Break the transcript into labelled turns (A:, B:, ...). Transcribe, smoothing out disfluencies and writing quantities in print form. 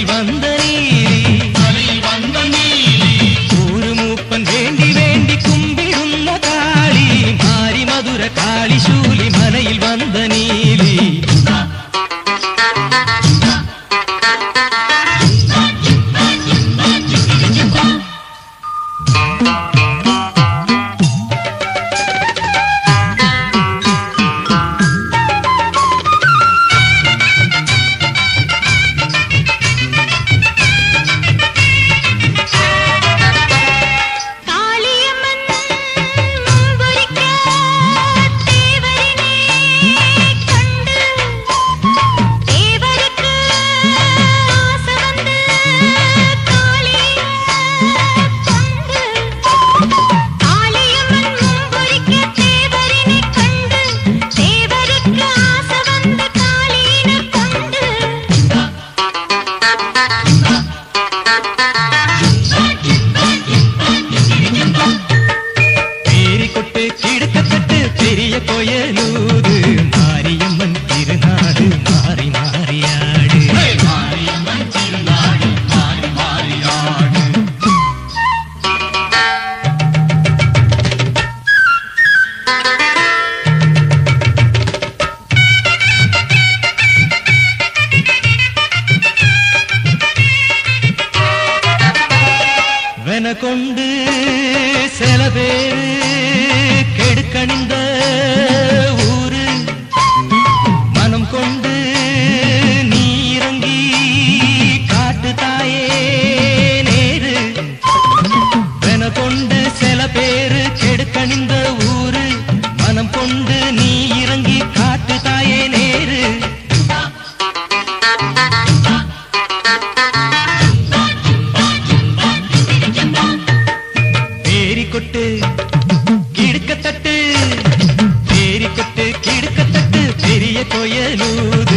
A: மலையில் வந்த நீலி ஊரு மூப்பன் வேண்டி வேண்டி கும்பிடுന്ന காளி மாறி மதுர காளி சூலி மலையில் வந்த நீலி கோயலூது மாரியம்மன் திருநாடு மாறி மாறியாடு மாரியம்மன் திருநாடு மாறி மாறியாடு வென கொண்டு சில பேரு கெடுக்கணிந்த ஊரு மனம் கொண்டு நீ இறங்கி காட்டு தாயே நேரு வென கொண்டு சில பேரு கெடுக்கணிந்த ஊரு மனம் கொண்டு நீ இறங்கி காட்டு தாயே நேரு பேரி கொட்டு கிடுக்கத்தட்டு பேரி கொட்டு கிடுக்கத்தட்டு பெரிய கோயலூர்